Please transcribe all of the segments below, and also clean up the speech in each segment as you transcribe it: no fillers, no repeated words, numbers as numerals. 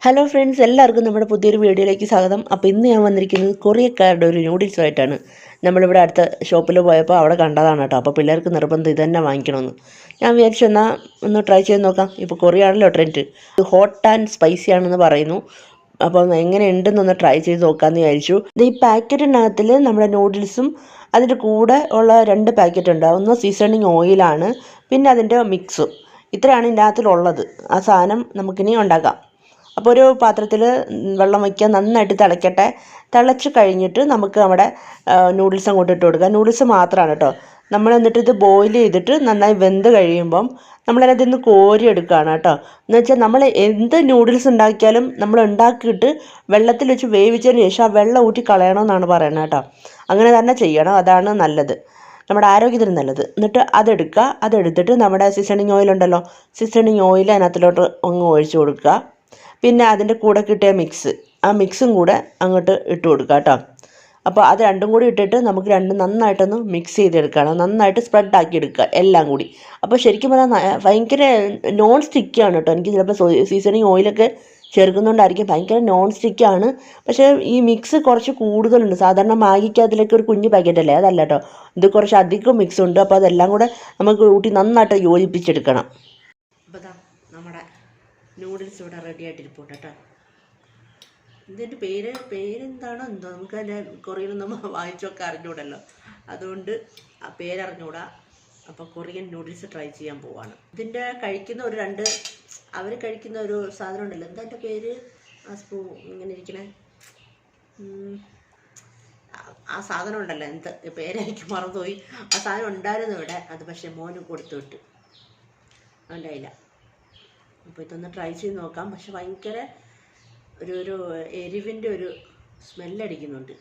Hello friends, എല്ലാവർക്കും നമ്മുടെ പുതിയൊരു വീഡിയോയിലേക്ക് സ്വാഗതം. അപ്പോൾ ഇന്ന് ഞാൻ വന്നിരിക്കുന്നത് കൊറിയക്കാരുടെ ഒരു നൂഡിൽസുമായിട്ടാണ്. നമ്മളിവിടെ അടുത്ത ഷോപ്പിൽ പോയപ്പോൾ അവിടെ കണ്ടതാണ് കേട്ടോ. അപ്പോൾ പിള്ളേർക്ക് നിർബന്ധം ഇത് തന്നെ വാങ്ങിക്കണമെന്ന്. ഞാൻ വിചാരിച്ചു എന്നാൽ ഒന്ന് ട്രൈ ചെയ്ത് നോക്കാം. ഇപ്പോൾ കൊറിയാണല്ലോ ട്രെൻഡ്. ഇത് ഹോട്ട് ആൻഡ് സ്പൈസി ആണെന്ന് പറയുന്നു. അപ്പോൾ എങ്ങനെ ഉണ്ടെന്നൊന്ന് ട്രൈ ചെയ്ത് നോക്കാമെന്ന് വിചാരിച്ചു. ഇത് ഈ പാക്കറ്റിനകത്തിൽ നമ്മുടെ നൂഡിൽസും അതിൻ്റെ കൂടെ ഉള്ള 2 പാക്കറ്റ് ഉണ്ട്. ഒന്ന് സീസണിങ് ഓയിലാണ്, പിന്നെ അതിൻ്റെ മിക്സും. ഇത്രയാണ് ഇതിൻ്റെ അകത്തിലുള്ളത്. ആ സാധനം നമുക്കിനി ഉണ്ടാക്കാം. അപ്പോൾ ഒരു പാത്രത്തിൽ വെള്ളം വയ്ക്കുക, നന്നായിട്ട് തിളയ്ക്കട്ടെ. തിളച്ച് കഴിഞ്ഞിട്ട് നമുക്ക് നമ്മുടെ നൂഡിൽസ് അങ്ങോട്ട് ഇട്ട് കൊടുക്കുക. നൂഡിൽസ് മാത്രമാണ് കേട്ടോ. നമ്മൾ എന്നിട്ട് ഇത് ബോയിൽ ചെയ്തിട്ട് നന്നായി വെന്ത് കഴിയുമ്പം നമ്മളതിനകത്ത് നിന്ന് കോരി എടുക്കുകയാണ് കേട്ടോ. എന്ന് വെച്ചാൽ നമ്മൾ എന്ത് നൂഡിൽസ് ഉണ്ടാക്കിയാലും നമ്മൾ ഉണ്ടാക്കിയിട്ട് വെള്ളത്തിൽ വെച്ച് വേവിച്ചതിന് ശേഷം ആ വെള്ളം ഊറ്റി കളയണമെന്നാണ് പറയുന്നത് കേട്ടോ. അങ്ങനെ തന്നെ ചെയ്യണം, അതാണ് നല്ലത്, നമ്മുടെ ആരോഗ്യത്തിന് നല്ലത്. എന്നിട്ട് അതെടുക്കുക. അതെടുത്തിട്ട് നമ്മുടെ സീസണിങ് ഓയിൽ ഉണ്ടല്ലോ, സീസണിങ് ഓയിൽ അതിനകത്തിലോട്ട് അങ്ങ് ഒഴിച്ച് കൊടുക്കുക. പിന്നെ അതിൻ്റെ കൂടെ കിട്ടിയ ആ മിക്സും കൂടെ അങ്ങോട്ട് ഇട്ട് കൊടുക്കുക കേട്ടോ. അപ്പോൾ അത് രണ്ടും കൂടി ഇട്ടിട്ട് നമുക്ക് രണ്ടും നന്നായിട്ടൊന്ന് മിക്സ് ചെയ്തെടുക്കണം. നന്നായിട്ട് സ്പ്രെഡാക്കി എടുക്കുക എല്ലാം കൂടി. അപ്പോൾ ശരിക്കും പറഞ്ഞാൽ ഭയങ്കര നോൺ സ്റ്റിക്കാണ് കേട്ടോ. എനിക്ക് ചിലപ്പോൾ സീസണിങ് ഓയിലൊക്കെ ചേർക്കുന്നതുകൊണ്ടായിരിക്കും ഭയങ്കര നോൺ സ്റ്റിക്കാണ്. പക്ഷേ ഈ മിക്സ് കുറച്ച് കൂടുതലുണ്ട്. സാധാരണ മാഗിക്കകത്തിലേക്ക് ഒരു കുഞ്ഞ് പാക്കറ്റല്ലേ, അതല്ല കേട്ടോ. ഇത് കുറച്ച് അധികം മിക്സ് ഉണ്ട്. അപ്പോൾ അതെല്ലാം കൂടെ നമുക്ക് കൂട്ടി നന്നായിട്ട് യോജിപ്പിച്ചെടുക്കണം. അപ്പോൾ നമ്മുടെ നൂഡിൽസ് ഇവിടെ റെഡി ആയിട്ടിരിപ്പുണ്ട് കേട്ടോ. ഇതിൻ്റെ പേരെന്താണോ എന്തോ, നമുക്ക് അതിൻ്റെ കൊറിയനൊന്നും വായിച്ചൊക്കെ അറിഞ്ഞൂടല്ലോ, അതുകൊണ്ട് ആ പേരറിഞ്ഞൂടാ. അപ്പോൾ കൊറിയൻ നൂഡിൽസ് ട്രൈ ചെയ്യാൻ പോവാണ്. ഇതിൻ്റെ കഴിക്കുന്ന അവർ കഴിക്കുന്ന ഒരു സാധനം ഉണ്ടല്ലോ, എന്താ എൻ്റെ പേര്, ആ സ്പൂൺ ഇങ്ങനെ ഇരിക്കണേ, ആ സാധനം ഉണ്ടല്ലോ, എന്ത് പേരെനിക്ക് മറന്നുപോയി. ആ സാധനം ഉണ്ടായിരുന്നു ഇവിടെ, അത് പക്ഷേ മോന് കൊടുത്തു വിട്ട്, ഉണ്ടായില്ല. അപ്പോൾ ഇതൊന്ന് ട്രൈ ചെയ്ത് നോക്കാം. പക്ഷെ ഭയങ്കര ഒരു എരിവിൻ്റെ ഒരു സ്മെല്ലടിക്കുന്നുണ്ട്.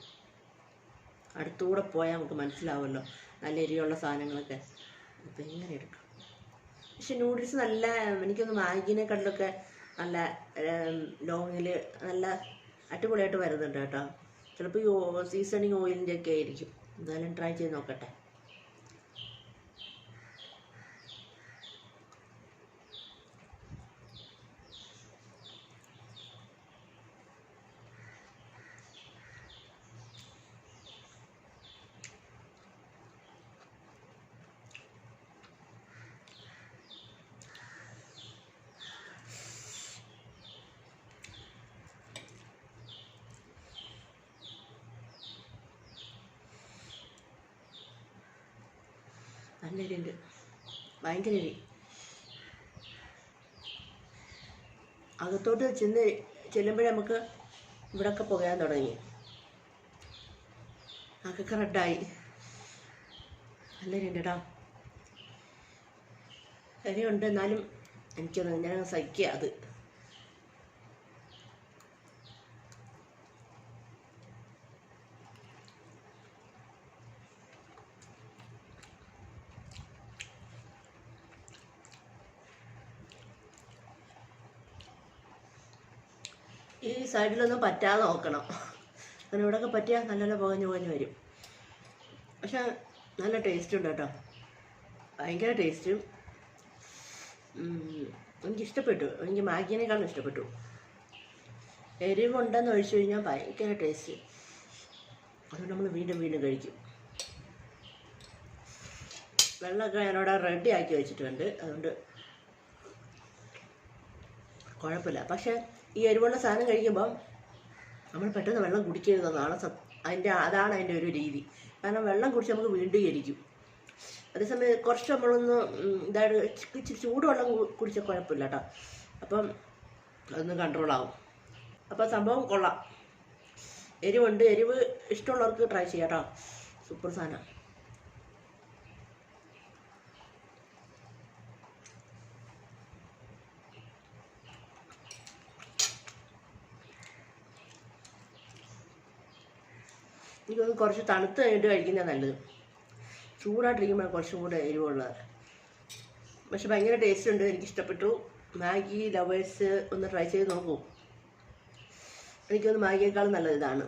അടുത്തുകൂടെ പോയാൽ നമുക്ക് മനസ്സിലാവുമല്ലോ നല്ല എരിവുള്ള സാധനങ്ങളൊക്കെ. അപ്പോൾ എങ്ങനെ എടുക്കാം? പക്ഷെ നൂഡിൽസ് നല്ല, എനിക്കൊന്ന് മാഗിനെക്കാട്ടിലൊക്കെ നല്ല ലോങ്ങിൽ നല്ല അടിപൊളിയായിട്ട് വരുന്നുണ്ട് കേട്ടോ. ചിലപ്പോൾ ഈ സീസണിങ് ഓയിലിൻ്റെ ഒക്കെ ആയിരിക്കും. എന്തായാലും ട്രൈ ചെയ്ത് നോക്കട്ടെ. നല്ല എരിയുണ്ട്, ഭയങ്കര എരി. അകത്തോട്ട് ചെല്ലുമ്പോഴേ നമുക്ക് ഇവിടെയൊക്കെ പുകയാൻ തുടങ്ങി, അതൊക്കെ റെഡായി. നല്ല എരിയുണ്ട് കേട്ടോ. എരിയുണ്ട്, എന്നാലും ഞാൻ സഹിക്കുക അത്. ഈ സൈഡിലൊന്നും പറ്റാതെ നോക്കണം, അങ്ങനെ ഇവിടെയൊക്കെ പറ്റിയാൽ നല്ല പുകഞ്ഞ് വരും. പക്ഷെ നല്ല ടേസ്റ്റ് ഉണ്ട് കേട്ടോ, ഭയങ്കര ടേസ്റ്റ്. എനിക്കിഷ്ടപ്പെട്ടു, എനിക്ക് മാഗിനേക്കാളും ഇഷ്ടപ്പെട്ടു. എരിവുണ്ടെന്ന് ഒഴിച്ചു കഴിഞ്ഞാൽ ഭയങ്കര ടേസ്റ്റ്, അതുകൊണ്ട് നമ്മൾ വീണ്ടും കഴിക്കും. വെള്ളമൊക്കെ ഞാനവിടെ റെഡി ആക്കി വെച്ചിട്ടുണ്ട്, അതുകൊണ്ട് കുഴപ്പമില്ല. പക്ഷേ ഈ എരിവുള്ള സാധനം കഴിക്കുമ്പം നമ്മൾ പെട്ടെന്ന് വെള്ളം കുടിക്കരുതെന്നാണ് അതാണ് അതിൻ്റെ ഒരു രീതി. കാരണം വെള്ളം കുടിച്ച് നമുക്ക് വീണ്ടും എരിക്കും. അതേസമയം കുറച്ച് നമ്മളൊന്ന് ഇച്ചിരി ചൂടുവെള്ളം കുടിച്ചാൽ കുഴപ്പമില്ല കേട്ടോ. അപ്പം അതൊന്ന് കൺട്രോളാവും. അപ്പം സംഭവം കൊള്ളാം, എരിവുണ്ട്. എരിവ് ഇഷ്ടമുള്ളവർക്ക് ട്രൈ ചെയ്യാം കേട്ടോ, സൂപ്പർ സാധനം. എനിക്കൊന്ന് കുറച്ച് തണുത്ത് കഴിഞ്ഞിട്ട് കഴിക്കുന്നത് നല്ലത്. ചൂടായിട്ടിരിക്കുമ്പോൾ കുറച്ചും കൂടെ എരിവുള്ളത്. പക്ഷെ ഭയങ്കര ടേസ്റ്റ് ഉണ്ട്, എനിക്കിഷ്ടപ്പെട്ടു. മാഗി ലവേഴ്സ് ഒന്ന് ട്രൈ ചെയ്ത് നോക്കൂ. എനിക്കൊന്ന് മാഗിയേക്കാളും നല്ലത് ഇതാണ്.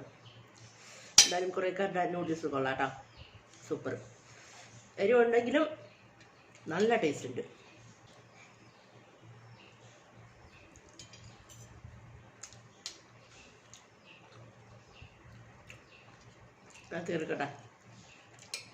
എന്തായാലും കുറേക്കാരുടെ നൂഡിൽസ് കൊള്ളാം കേട്ടോ, സൂപ്പർ. എരിവുണ്ടെങ്കിലും നല്ല ടേസ്റ്റ് ഉണ്ട്. തീർക്കട്ടെ.